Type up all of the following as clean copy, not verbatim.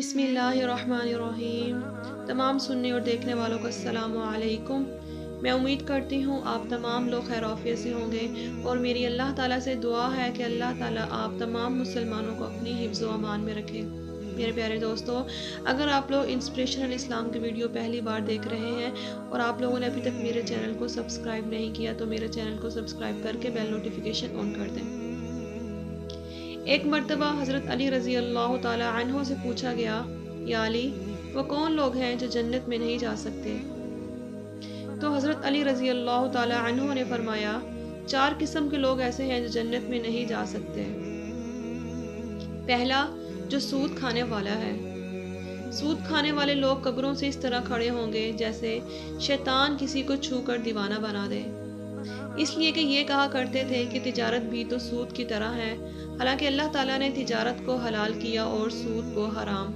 बिस्मिल्लाहिर्रहमानिर्रहीम। तमाम सुनने और देखने वालों को अस्सलामु अलैकुम। मैं उम्मीद करती हूँ आप तमाम लोग खैर आफियत से होंगे और मेरी अल्लाह ताला से दुआ है कि अल्लाह ताला आप तमाम मुसलमानों को अपनी हिफ्ज़ व अमान में रखे। मेरे प्यारे दोस्तों, अगर आप लोग इंस्पिरेशनल इस्लाम की वीडियो पहली बार देख रहे हैं और आप लोगों ने अभी तक मेरे चैनल को सब्सक्राइब नहीं किया तो मेरे चैनल को सब्सक्राइब करके बेल नोटिफिकेशन ऑन कर दें। एक मर्तबा हज़रत अली रज़ी अल्लाह ताला अन्हो से पूछा गया, या अली, वो कौन लोग हैं जो जन्नत में नहीं जा सकते? तो हज़रत अली रज़ी अल्लाह ताला अन्हो ने फरमाया, 4 किस्म के लोग ऐसे हैं जो जन्नत में नहीं जा सकते। पहला, जो सूद खाने वाला है। सूद खाने वाले लोग कब्रों से इस तरह खड़े होंगे जैसे शैतान किसी को छू कर दीवाना बना दे, इसलिए कि ये कहा करते थे कि तिजारत भी तो सूद की तरह है, हालांकि अल्लाह ताला ने तिजारत को हलाल किया और सूद को हराम।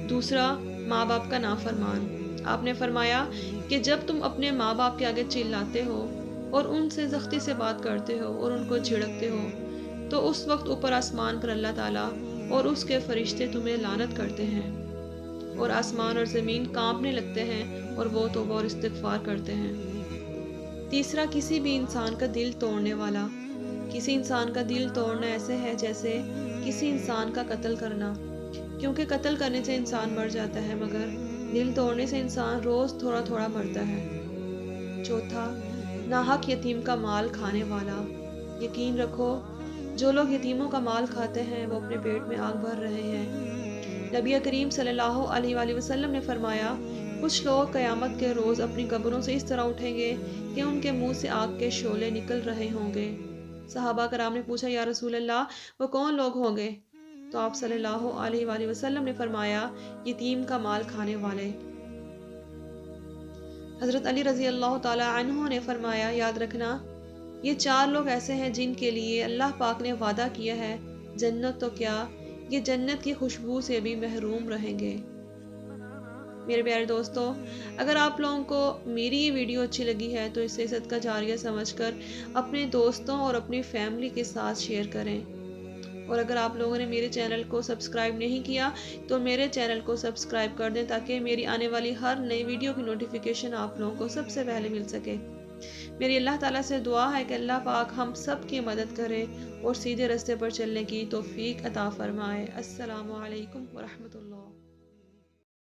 दूसरा, माँ बाप का नाफरमान। आपने फरमाया कि जब तुम अपने माँ बाप के आगे चिल्लाते हो और उनसे सख्ती से बात करते हो और उनको झिड़कते हो तो उस वक्त ऊपर आसमान पर अल्लाह ताला और उसके फरिश्ते तुम्हें लानत करते हैं और आसमान और ज़मीन कांपने लगते हैं और वो तौबा और इस्तिग़फ़ार करते हैं। तीसरा, किसी भी इंसान का दिल तोड़ने वाला। किसी इंसान का दिल तोड़ना ऐसे है जैसे किसी इंसान का कत्ल करना, क्योंकि कत्ल करने से इंसान मर जाता है मगर दिल तोड़ने से इंसान रोज़ थोड़ा थोड़ा मरता है। चौथा, नाहक यतीम का माल खाने वाला। यकीन रखो, जो लोग यतीमों का माल खाते हैं वो अपने पेट में आग भर रहे हैं। नबी करीम सल्लल्लाहु अलैहि वसल्लम ने फरमाया, कुछ लोग क़यामत के रोज़ अपनी कब्रों से इस तरह उठेंगे कि उनके मुंह से आग के शोले निकल रहे होंगे। सहाबा कराम ने पूछा, या रसूल अल्लाह, वो कौन लोग होंगे? तो आप सल्लल्लाहु अलैहि वसल्लम ने फरमाया, यतीम का माल खाने वाले। हज़रत अली रज़ी अल्लाह ताला अन्हु ने फरमाया, याद रखना, ये 4 लोग ऐसे हैं जिनके लिए अल्लाह पाक ने वादा किया है जन्नत, तो क्या ये जन्नत की खुशबू से भी महरूम रहेंगे। मेरे प्यारे दोस्तों, अगर आप लोगों को मेरी ये वीडियो अच्छी लगी है तो इसे सदका जारिया समझकर अपने दोस्तों और अपनी फैमिली के साथ शेयर करें। और अगर आप लोगों ने मेरे चैनल को सब्सक्राइब नहीं किया तो मेरे चैनल को सब्सक्राइब कर दें ताकि मेरी आने वाली हर नई वीडियो की नोटिफिकेशन आप लोगों को सबसे पहले मिल सके। मेरी अल्लाह ताला से दुआ है कि अल्लाह पाक हम सब की मदद करे और सीधे रास्ते पर चलने की तौफीक अता फरमाए। अस्सलामु अलैकुम व रहमतुल्लाह।